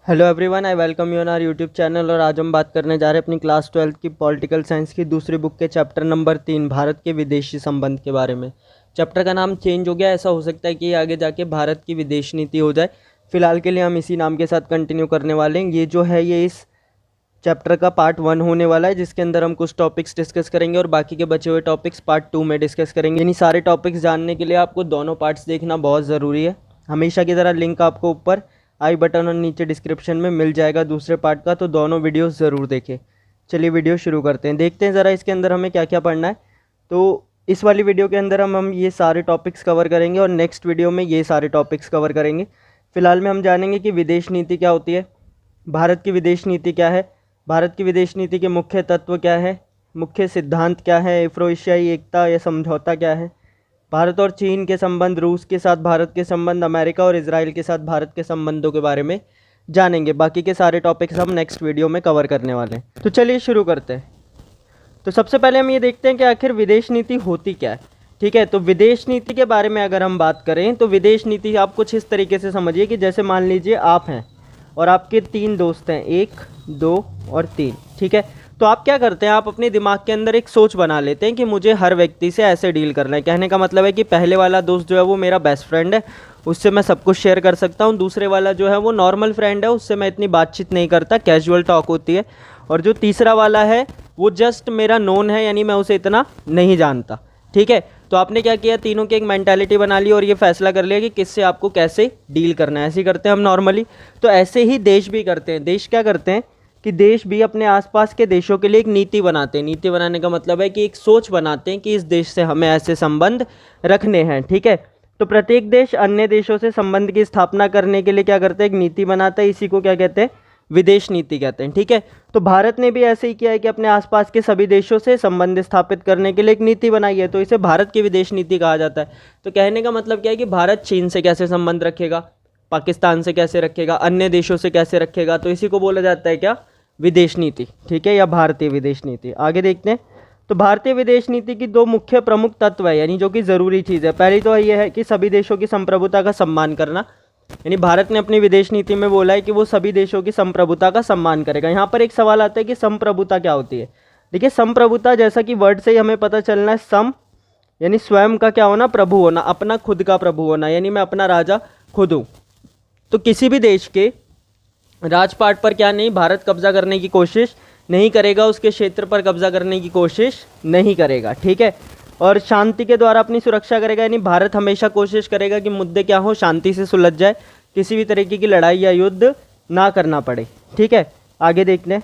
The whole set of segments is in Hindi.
Hello everyone, I welcome you on our YouTube channel. और आज हम बात करने जा रहे हैं अपनी क्लास 12 की पॉलिटिकल साइंस की दूसरी बुक के चैप्टर नंबर 3 भारत के विदेशी संबंध के बारे में। चैप्टर का नाम चेंज हो गया, ऐसा हो सकता है कि आगे जाके भारत की विदेश नीति हो जाए। फिलहाल के लिए हम इसी नाम के साथ कंटिन्यू करने वाले हैं। ये जो है ये इस चैप्टर का पार्ट 1 होने वाला है, जिसके अंदर हम कुछ टॉपिक्स डिस्कस करेंगे और बाकी के बचे हुए टॉपिक्स पार्ट 2 में डिस्कस करेंगे। यानी सारे टॉपिक्स जानने के लिए आपको दोनों पार्ट्स देखना बहुत ज़रूरी है। हमेशा की तरह लिंक आपको ऊपर आई बटन और नीचे डिस्क्रिप्शन में मिल जाएगा दूसरे पार्ट का, तो दोनों वीडियोस ज़रूर देखें। चलिए वीडियो शुरू करते हैं, देखते हैं ज़रा इसके अंदर हमें क्या क्या पढ़ना है। तो इस वाली वीडियो के अंदर हम ये सारे टॉपिक्स कवर करेंगे और नेक्स्ट वीडियो में ये सारे टॉपिक्स कवर करेंगे। फिलहाल में हम जानेंगे कि विदेश नीति क्या होती है, भारत की विदेश नीति क्या है, भारत की विदेश नीति के मुख्य तत्व क्या है, मुख्य सिद्धांत क्या है, अफ्रो एशियाई एकता या समझौता क्या है, भारत और चीन के संबंध, रूस के साथ भारत के संबंध, अमेरिका और इजराइल के साथ भारत के संबंधों के बारे में जानेंगे। बाकी के सारे टॉपिक्स हम नेक्स्ट वीडियो में कवर करने वाले हैं। तो चलिए शुरू करते हैं। तो सबसे पहले हम ये देखते हैं कि आखिर विदेश नीति होती क्या है। ठीक है, तो विदेश नीति के बारे में अगर हम बात करें तो विदेश नीति आप कुछ इस तरीके से समझिए कि जैसे मान लीजिए आप हैं और आपके 3 दोस्त हैं, 1, 2 और 3। ठीक है, तो आप क्या करते हैं, आप अपने दिमाग के अंदर एक सोच बना लेते हैं कि मुझे हर व्यक्ति से ऐसे डील करना है। कहने का मतलब है कि पहले वाला दोस्त जो है वो मेरा बेस्ट फ्रेंड है, उससे मैं सब कुछ शेयर कर सकता हूँ। दूसरे वाला जो है वो नॉर्मल फ्रेंड है, उससे मैं इतनी बातचीत नहीं करता, कैजुअल टॉक होती है। और जो तीसरा वाला है वो जस्ट मेरा नोन है, यानी मैं उसे इतना नहीं जानता। ठीक है, तो आपने क्या किया, तीनों की एक मेंटालिटी बना ली और ये फैसला कर लिया कि किससे आपको कैसे डील करना है। ऐसे ही करते हैं हम नॉर्मली। तो ऐसे ही देश भी करते हैं। देश क्या करते हैं कि देश भी अपने आसपास के देशों के लिए एक नीति बनाते हैं। नीति बनाने का मतलब है कि एक सोच बनाते हैं कि इस देश से हमें ऐसे संबंध रखने हैं। ठीक है, तो प्रत्येक देश अन्य देशों से संबंध की स्थापना करने के लिए क्या करते हैं, एक नीति बनाता है। इसी को क्या कहते हैं, विदेश नीति कहते हैं। ठीक है, तो भारत ने भी ऐसे ही किया है कि अपने आसपास के सभी देशों से संबंध स्थापित करने के लिए एक नीति बनाई है, तो इसे भारत की विदेश नीति कहा जाता है। तो कहने का मतलब क्या है कि भारत चीन से कैसे संबंध रखेगा, पाकिस्तान से कैसे रखेगा, अन्य देशों से कैसे रखेगा, तो इसी को बोला जाता है क्या, विदेश नीति। ठीक है, या भारतीय विदेश नीति। आगे देखते हैं। तो भारतीय विदेश नीति की 2 मुख्य प्रमुख तत्व है, यानी जो कि ज़रूरी चीज़ है। पहली तो ये है कि सभी देशों की संप्रभुता का सम्मान करना, यानी भारत ने अपनी विदेश नीति में बोला है कि वो सभी देशों की संप्रभुता का सम्मान करेगा। यहाँ पर एक सवाल आता है कि संप्रभुता क्या होती है। देखिए, संप्रभुता जैसा कि वर्ड से ही हमें पता चलना है, सम यानी स्वयं का क्या होना, प्रभु होना, अपना खुद का प्रभु होना, यानी मैं अपना राजा खुद हूँ। तो किसी भी देश के राजपाट पर क्या नहीं, भारत कब्जा करने की कोशिश नहीं करेगा, उसके क्षेत्र पर कब्जा करने की कोशिश नहीं करेगा। ठीक है, और शांति के द्वारा अपनी सुरक्षा करेगा, यानी भारत हमेशा कोशिश करेगा कि मुद्दे क्या हो, शांति से सुलझ जाए, किसी भी तरीके की लड़ाई या युद्ध ना करना पड़े। ठीक है, आगे देखते हैं।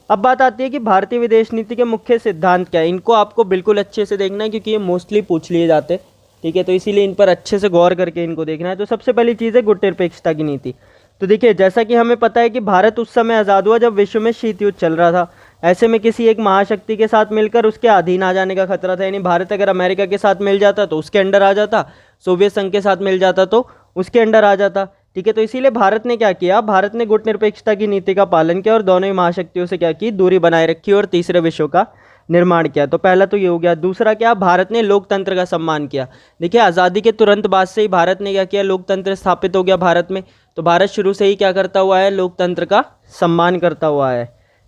अब बात आती है कि भारतीय विदेश नीति के मुख्य सिद्धांत क्या है। इनको आपको बिल्कुल अच्छे से देखना है क्योंकि ये मोस्टली पूछ लिए जाते हैं। ठीक है, तो इसीलिए इन पर अच्छे से गौर करके इनको देखना है। तो सबसे पहली चीज़ है गुटनिरपेक्षता की नीति। तो देखिए, जैसा कि हमें पता है कि भारत उस समय आज़ाद हुआ जब विश्व में शीत युद्ध चल रहा था। ऐसे में किसी एक महाशक्ति के साथ मिलकर उसके अधीन आ जाने का खतरा था। यानी भारत अगर अमेरिका के साथ मिल जाता तो उसके अंडर आ जाता, सोवियत संघ के साथ मिल जाता तो उसके अंडर आ जाता। ठीक है, तो इसीलिए भारत ने क्या किया, भारत ने गुटनिरपेक्षता की नीति का पालन किया और दोनों ही महाशक्तियों से क्या की, दूरी बनाए रखी और तीसरे विश्व का निर्माण किया। तो पहला तो ये हो गया। दूसरा क्या, भारत ने लोकतंत्र का सम्मान किया। देखिए, आज़ादी के तुरंत बाद से ही भारत ने क्या किया, लोकतंत्र स्थापित हो गया भारत में। तो भारत शुरू से ही क्या करता हुआ है, लोकतंत्र का सम्मान करता हुआ है।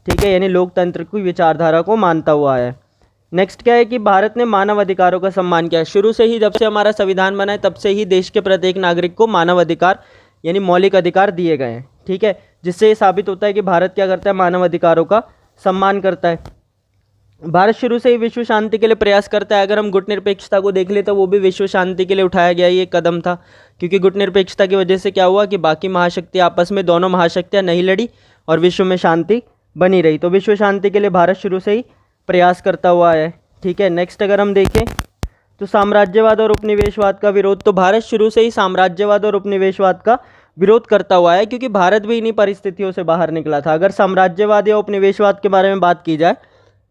ठीक है, यानी लोकतंत्र की विचारधारा को मानता हुआ है। नेक्स्ट क्या है कि भारत ने मानव अधिकारों का सम्मान किया। शुरू से ही, जब से हमारा संविधान बना है तब से ही देश के प्रत्येक नागरिक को मानव अधिकार यानी मौलिक अधिकार दिए गए हैं। ठीक है, जिससे ये साबित होता है कि भारत क्या करता है, मानव अधिकारों का सम्मान करता है। भारत शुरू से ही विश्व शांति के लिए प्रयास करता है। अगर हम गुटनिरपेक्षता को देख ले तो वो भी विश्व शांति के लिए उठाया गया ये कदम था, क्योंकि गुटनिरपेक्षता की वजह से क्या हुआ कि बाकी महाशक्तियाँ आपस में, दोनों महाशक्तियाँ नहीं लड़ी और विश्व में शांति बनी रही। तो विश्व शांति के लिए भारत शुरू से ही प्रयास करता हुआ है। ठीक है, नेक्स्ट अगर हम देखें तो साम्राज्यवाद और उपनिवेशवाद का विरोध। तो भारत शुरू से ही साम्राज्यवाद और उपनिवेशवाद का विरोध करता हुआ है, क्योंकि भारत भी इन्हीं परिस्थितियों से बाहर निकला था। अगर साम्राज्यवाद या उपनिवेशवाद के बारे में बात की जाए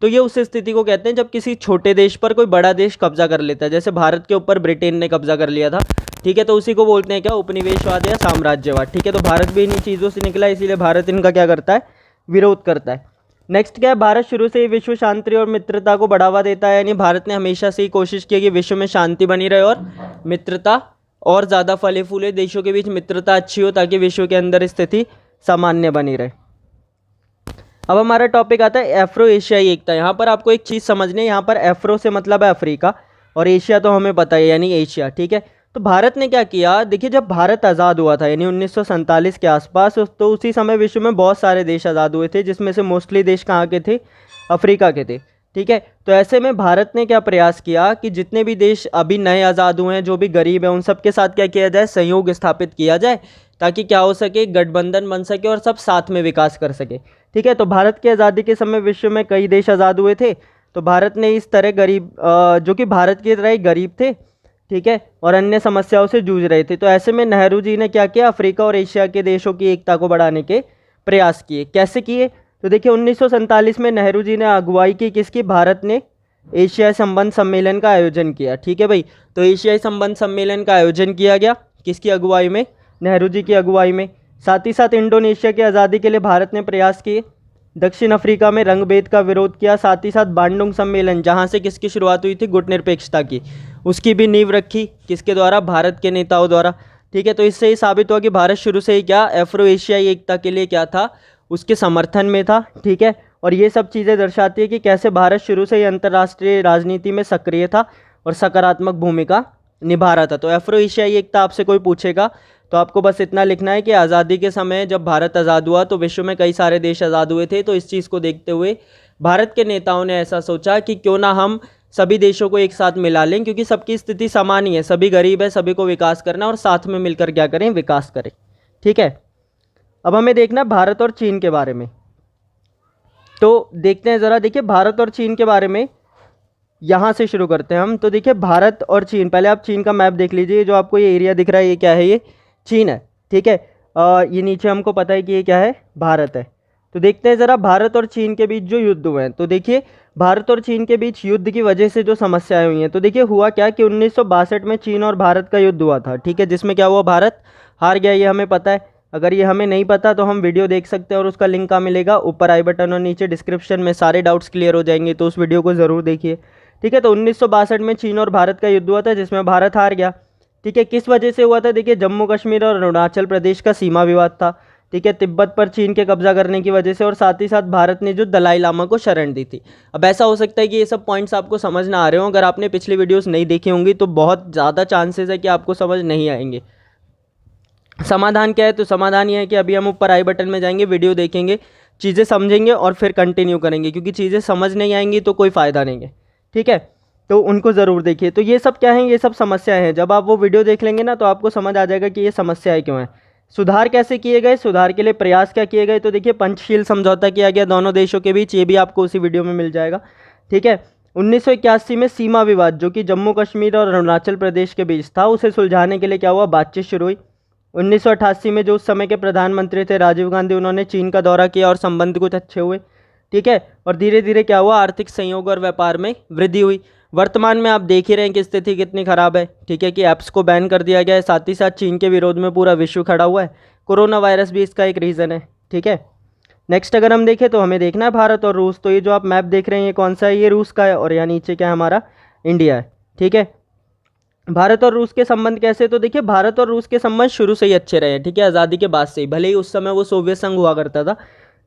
तो ये उस स्थिति को कहते हैं जब किसी छोटे देश पर कोई बड़ा देश कब्जा कर लेता है। जैसे भारत के ऊपर ब्रिटेन ने कब्जा कर लिया था। ठीक है, तो उसी को बोलते हैं क्या, उपनिवेशवाद या साम्राज्यवाद। ठीक है, तो भारत भी इन्हीं चीज़ों से निकला, इसीलिए भारत इनका क्या करता है, विरोध करता है। नेक्स्ट क्या है, भारत शुरू से ही विश्व शांति और मित्रता को बढ़ावा देता है। यानी भारत ने हमेशा से ही कोशिश की कि विश्व में शांति बनी रहे और मित्रता और ज़्यादा फले फूले, देशों के बीच मित्रता अच्छी हो ताकि विश्व के अंदर स्थिति सामान्य बनी रहे। अब हमारा टॉपिक आता है एफ्रो एशियाई एकता। यहाँ पर आपको एक चीज़ समझनी है, यहाँ पर एफ्रो से मतलब है अफ्रीका और एशिया तो हमें पता है यानी एशिया, ठीक है। तो भारत ने क्या किया, देखिए जब भारत आज़ाद हुआ था यानी 1947 के आसपास, तो उसी समय विश्व में बहुत सारे देश आज़ाद हुए थे, जिसमें से मोस्टली देश कहाँ के थे, अफ्रीका के थे, ठीक है। तो ऐसे में भारत ने क्या प्रयास किया कि जितने भी देश अभी नए आज़ाद हुए हैं, जो भी गरीब हैं, उन सब के साथ क्या किया जाए, सहयोग स्थापित किया जाए, ताकि क्या हो सके, गठबंधन बन सके और सब साथ में विकास कर सके, ठीक है। तो भारत की आज़ादी के समय विश्व में कई देश आज़ाद हुए थे, तो भारत ने इस तरह गरीब जो कि भारत की तरह ही गरीब थे, ठीक है, और अन्य समस्याओं से जूझ रहे थे। तो ऐसे में नेहरू जी ने क्या किया, अफ्रीका और एशिया के देशों की एकता को बढ़ाने के प्रयास किए। कैसे किए, तो देखिए 1947 में नेहरू जी ने अगुवाई की किसकी, भारत ने एशियाई संबंध सम्मेलन का आयोजन किया, ठीक है भाई। तो एशियाई संबंध सम्मेलन का आयोजन किया गया किसकी अगुवाई में, नेहरू जी की अगुवाई में। साथ ही साथ इंडोनेशिया की आज़ादी के लिए भारत ने प्रयास किए। दक्षिण अफ्रीका में रंगभेद का विरोध किया। साथ ही साथ बांडुंग सम्मेलन, जहां से किसकी शुरुआत हुई थी, गुटनिरपेक्षता की, उसकी भी नींव रखी किसके द्वारा, भारत के नेताओं द्वारा, ठीक है। तो इससे ही साबित हुआ कि भारत शुरू से ही क्या, एफ्रो एशियाई एकता के लिए क्या था, उसके समर्थन में था, ठीक है। और ये सब चीज़ें दर्शाती है कि कैसे भारत शुरू से ही अंतर्राष्ट्रीय राजनीति में सक्रिय था और सकारात्मक भूमिका निभा रहा था। तो एफ्रो एशियाई एकता आपसे कोई पूछेगा तो आपको बस इतना लिखना है कि आज़ादी के समय जब भारत आज़ाद हुआ तो विश्व में कई सारे देश आज़ाद हुए थे। तो इस चीज़ को देखते हुए भारत के नेताओं ने ऐसा सोचा कि क्यों ना हम सभी देशों को एक साथ मिला लें, क्योंकि सबकी स्थिति समान ही है, सभी गरीब है, सभी को विकास करना और साथ में मिलकर क्या करें, विकास करें, ठीक है। अब हमें देखना भारत और चीन के बारे में, तो देखते हैं ज़रा। देखिए भारत और चीन के बारे में यहाँ से शुरू करते हैं हम। तो देखिए भारत और चीन, पहले आप चीन का मैप देख लीजिए, जो आपको ये एरिया दिख रहा है ये क्या है, ये चीन है, ठीक है। ये नीचे हमको पता है कि ये क्या है, भारत है। तो देखते हैं ज़रा भारत और चीन के बीच जो युद्ध हुए हैं। तो देखिए भारत और चीन के बीच युद्ध की वजह से जो समस्याएं हुई हैं, तो देखिए हुआ क्या कि 1962 में चीन और भारत का युद्ध हुआ था, ठीक है, जिसमें क्या हुआ, भारत हार गया, ये हमें पता है। अगर ये हमें नहीं पता तो हम वीडियो देख सकते हैं और उसका लिंक कहाँ मिलेगा, ऊपर आई बटन और नीचे डिस्क्रिप्शन में, सारे डाउट्स क्लियर हो जाएंगे, तो उस वीडियो को ज़रूर देखिए, ठीक है। तो 1962 में चीन और भारत का युद्ध हुआ था, जिसमें भारत हार गया, ठीक है। किस वजह से हुआ था, देखिए जम्मू कश्मीर और अरुणाचल प्रदेश का सीमा विवाद था, ठीक है, तिब्बत पर चीन के कब्जा करने की वजह से, और साथ ही साथ भारत ने जो दलाई लामा को शरण दी थी। अब ऐसा हो सकता है कि ये सब पॉइंट्स आपको समझ ना आ रहे हो, अगर आपने पिछली वीडियोस नहीं देखी होंगी तो बहुत ज़्यादा चांसेस है कि आपको समझ नहीं आएंगे। समाधान क्या है, तो समाधान ये है कि अभी हम ऊपर आई बटन में जाएंगे, वीडियो देखेंगे, चीज़ें समझेंगे और फिर कंटिन्यू करेंगे, क्योंकि चीज़ें समझ नहीं आएंगी तो कोई फ़ायदा नहीं है, ठीक है। तो उनको ज़रूर देखिए। तो ये सब क्या है, ये सब समस्याएं हैं। जब आप वो वीडियो देख लेंगे ना तो आपको समझ आ जाएगा कि ये समस्याएं क्यों हैं। सुधार कैसे किए गए, सुधार के लिए प्रयास क्या किए गए, तो देखिए पंचशील समझौता किया गया दोनों देशों के बीच, ये भी आपको उसी वीडियो में मिल जाएगा, ठीक है। 1981 में सीमा विवाद जो कि जम्मू कश्मीर और अरुणाचल प्रदेश के बीच था, उसे सुलझाने के लिए क्या हुआ, बातचीत शुरू हुई। 1988 में जो उस समय के प्रधानमंत्री थे राजीव गांधी, उन्होंने चीन का दौरा किया और संबंध कुछ अच्छे हुए, ठीक है। और धीरे धीरे क्या हुआ, आर्थिक सहयोग और व्यापार में वृद्धि हुई। वर्तमान में आप देख ही रहे हैं कि स्थिति कितनी खराब है, ठीक है, कि ऐप्स को बैन कर दिया गया है, साथ ही साथ चीन के विरोध में पूरा विश्व खड़ा हुआ है। कोरोना वायरस भी इसका एक रीज़न है, ठीक है। नेक्स्ट अगर हम देखें तो हमें देखना है भारत और रूस। तो ये जो आप मैप देख रहे हैं ये कौन सा है, ये रूस का है, और यहाँ नीचे क्या है, हमारा इंडिया है, ठीक है। भारत और रूस के संबंध कैसे, तो देखिए भारत और रूस के संबंध शुरू से ही अच्छे रहे हैं, ठीक है, आज़ादी के बाद से ही, भले ही उस समय वो सोवियत संघ हुआ करता था,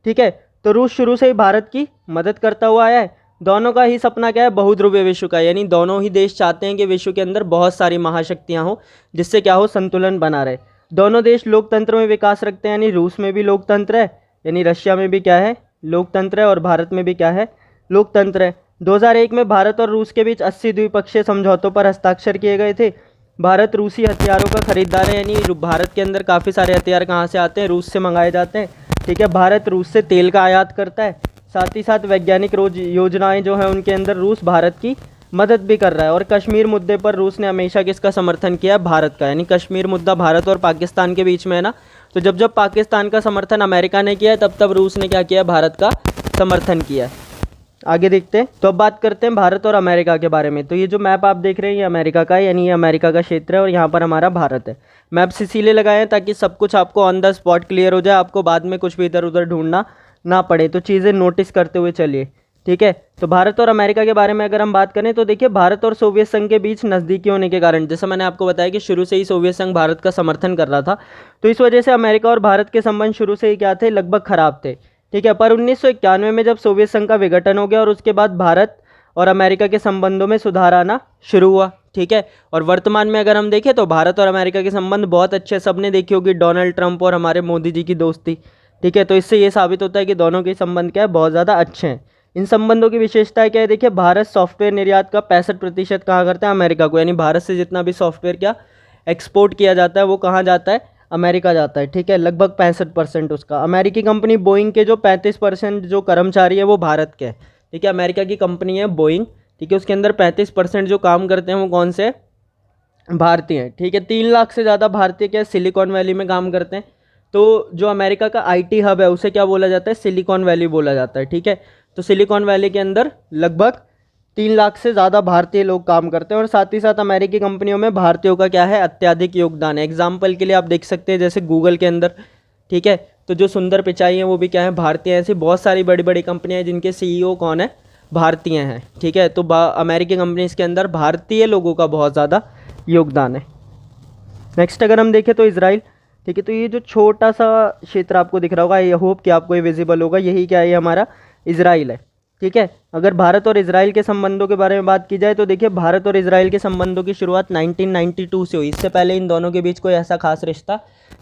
ठीक है। तो रूस शुरू से ही भारत की मदद करता हुआ आया है। दोनों का ही सपना क्या है, बहुध्रुवीय विश्व का, यानी दोनों ही देश चाहते हैं कि विश्व के अंदर बहुत सारी महाशक्तियाँ हो, जिससे क्या हो, संतुलन बना रहे। दोनों देश लोकतंत्र में विकास रखते हैं, यानी रूस में भी लोकतंत्र है, यानी रशिया में भी क्या है, लोकतंत्र है, और भारत में भी क्या है, लोकतंत्र है। 2001 में भारत और रूस के बीच 80 द्विपक्षीय समझौतों पर हस्ताक्षर किए गए थे। भारत रूसी हथियारों का खरीदार है, यानी भारत के अंदर काफ़ी सारे हथियार कहाँ से आते हैं, रूस से मंगाए जाते हैं, ठीक है। भारत रूस से तेल का आयात करता है। साथ ही साथ वैज्ञानिक योजनाएं जो हैं उनके अंदर रूस भारत की मदद भी कर रहा है। और कश्मीर मुद्दे पर रूस ने हमेशा किसका समर्थन किया, भारत का, यानी कश्मीर मुद्दा भारत और पाकिस्तान के बीच में है ना, तो जब जब पाकिस्तान का समर्थन अमेरिका ने किया है तब तब रूस ने क्या किया, भारत का समर्थन किया है। आगे देखते हैं। तो अब बात करते हैं भारत और अमेरिका के बारे में। तो ये जो मैप आप देख रहे हैं ये अमेरिका का है, यानी ये अमेरिका का क्षेत्र है और यहाँ पर हमारा भारत है। मैप्स इसीलिए लगाए हैं ताकि सब कुछ आपको ऑन द स्पॉट क्लियर हो जाए, आपको बाद में कुछ भी इधर उधर ढूंढना ना पड़े, तो चीज़ें नोटिस करते हुए चलिए, ठीक है। तो भारत और अमेरिका के बारे में अगर हम बात करें तो देखिए, भारत और सोवियत संघ के बीच नज़दीकी होने के कारण, जैसा मैंने आपको बताया कि शुरू से ही सोवियत संघ भारत का समर्थन कर रहा था, तो इस वजह से अमेरिका और भारत के संबंध शुरू से ही क्या थे, लगभग खराब थे। ठीक है। पर 1991 में जब सोवियत संघ का विघटन हो गया और उसके बाद भारत और अमेरिका के संबंधों में सुधार आना शुरू हुआ। ठीक है। और वर्तमान में अगर हम देखें तो भारत और अमेरिका के संबंध बहुत अच्छे, सबने देखी होगी डोनाल्ड ट्रंप और हमारे मोदी जी की दोस्ती। ठीक है। तो इससे ये साबित होता है कि दोनों के संबंध क्या है, बहुत ज़्यादा अच्छे हैं। इन संबंधों की विशेषता क्या है, देखिए, भारत सॉफ्टवेयर निर्यात का 65% कहाँ करता है, अमेरिका को, यानी भारत से जितना भी सॉफ्टवेयर क्या एक्सपोर्ट किया जाता है वो कहाँ जाता है, अमेरिका जाता है। ठीक है। लगभग 65% उसका। अमेरिकी कंपनी बोइंग के जो 35% जो कर्मचारी है वो भारत के हैं। ठीक है। अमेरिका की कंपनी है बोइंग। ठीक है। उसके अंदर 35% जो काम करते हैं वो कौन से, भारतीय हैं। ठीक है। 3 लाख से ज़्यादा भारतीय क्या सिलिकॉन वैली में काम करते हैं। तो जो अमेरिका का आईटी हब है उसे क्या बोला जाता है, सिलिकॉन वैली बोला जाता है। ठीक है। तो सिलिकॉन वैली के अंदर लगभग 3 लाख से ज़्यादा भारतीय लोग काम करते हैं और साथ ही साथ अमेरिकी कंपनियों में भारतीयों का क्या है, अत्यधिक योगदान है। एग्जाम्पल के लिए आप देख सकते हैं जैसे गूगल के अंदर, ठीक है, तो जो सुंदर पिचाई हैं वो भी क्या है, भारतीय हैं। ऐसी बहुत सारी बड़ी बड़ी कंपनियां हैं जिनके सीईओ कौन है, भारतीय हैं। ठीक है। तो अमेरिकी कंपनीज के अंदर भारतीय लोगों का बहुत ज़्यादा योगदान है। नेक्स्ट अगर हम देखें तो इसराइल। ठीक है। तो ये जो छोटा सा क्षेत्र आपको दिख रहा होगा, आई होप कि आपको ये विजिबल होगा, यही क्या है, हमारा इसराइल है। ठीक है। अगर भारत और इसराइल के संबंधों के बारे में बात की जाए तो देखिए, भारत और इसराइल के संबंधों की शुरुआत 1992 से हुई। इससे पहले इन दोनों के बीच कोई ऐसा खास रिश्ता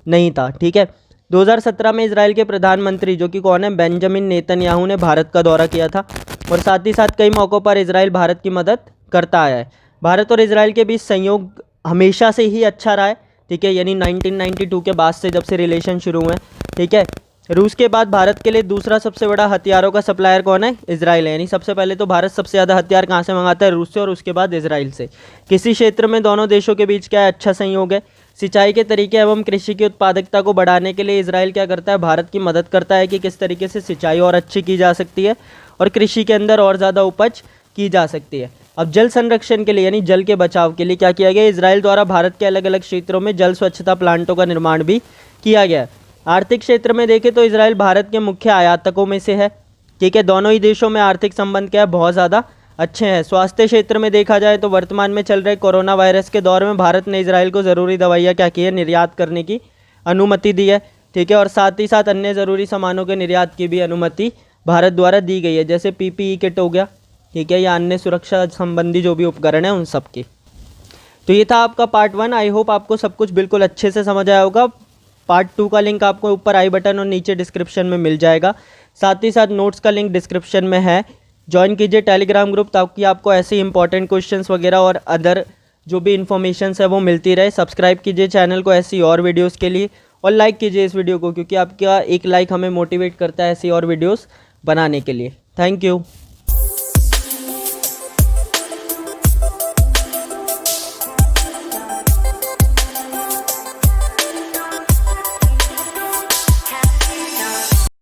नहीं था। ठीक है। 2017 में इसराइल के प्रधानमंत्री जो कि कौन है, बेंजामिन नेतन्याहू ने भारत का दौरा किया था और साथ ही साथ कई मौक़ों पर इसराइल भारत की मदद करता आया है। भारत और इसराइल के बीच संयोग हमेशा से ही अच्छा रहा है। ठीक है। यानी 1992 के बाद से, जब से रिलेशन शुरू हुए। ठीक है। रूस के बाद भारत के लिए दूसरा सबसे बड़ा हथियारों का सप्लायर कौन है, इसराइल है। यानी सबसे पहले तो भारत सबसे ज़्यादा हथियार कहाँ से मंगाता है, रूस से, और उसके बाद इसराइल से। किसी क्षेत्र में दोनों देशों के बीच क्या है, अच्छा संयोग है। सिंचाई के तरीके एवं कृषि की उत्पादकता को बढ़ाने के लिए इसराइल क्या करता है, भारत की मदद करता है कि किस तरीके से सिंचाई और अच्छी की जा सकती है और कृषि के अंदर और ज़्यादा उपज की जा सकती है। अब जल संरक्षण के लिए यानी जल के बचाव के लिए क्या किया गया, इसराइल द्वारा भारत के अलग अलग क्षेत्रों में जल स्वच्छता प्लांटों का निर्माण भी किया गया। आर्थिक क्षेत्र में देखें तो इसराइल भारत के मुख्य आयातकों में से है। ठीक है। दोनों ही देशों में आर्थिक संबंध क्या है, बहुत ज़्यादा अच्छे हैं। स्वास्थ्य क्षेत्र में देखा जाए तो वर्तमान में चल रहे कोरोना वायरस के दौर में भारत ने इसराइल को ज़रूरी दवाइयाँ क्या की है, निर्यात करने की अनुमति दी है। ठीक है। और साथ ही साथ अन्य ज़रूरी सामानों के निर्यात की भी अनुमति भारत द्वारा दी गई है, जैसे PPE किट हो गया। ठीक है। या अन्य सुरक्षा संबंधी जो भी उपकरण हैं उन सब की। तो ये था आपका पार्ट 1। आई होप आपको सब कुछ बिल्कुल अच्छे से समझ आया होगा। पार्ट 2 का लिंक आपको ऊपर आई बटन और नीचे डिस्क्रिप्शन में मिल जाएगा। साथ ही साथ नोट्स का लिंक डिस्क्रिप्शन में है। ज्वाइन कीजिए टेलीग्राम ग्रुप, ताकि आपको ऐसे इंपॉर्टेंट क्वेश्चंस वगैरह और अदर जो भी इन्फॉर्मेशंस है वो मिलती रहे। सब्सक्राइब कीजिए चैनल को ऐसी और वीडियोस के लिए, और लाइक कीजिए इस वीडियो को, क्योंकि आपका एक लाइक हमें मोटिवेट करता है ऐसी और वीडियोस बनाने के लिए। Thank you.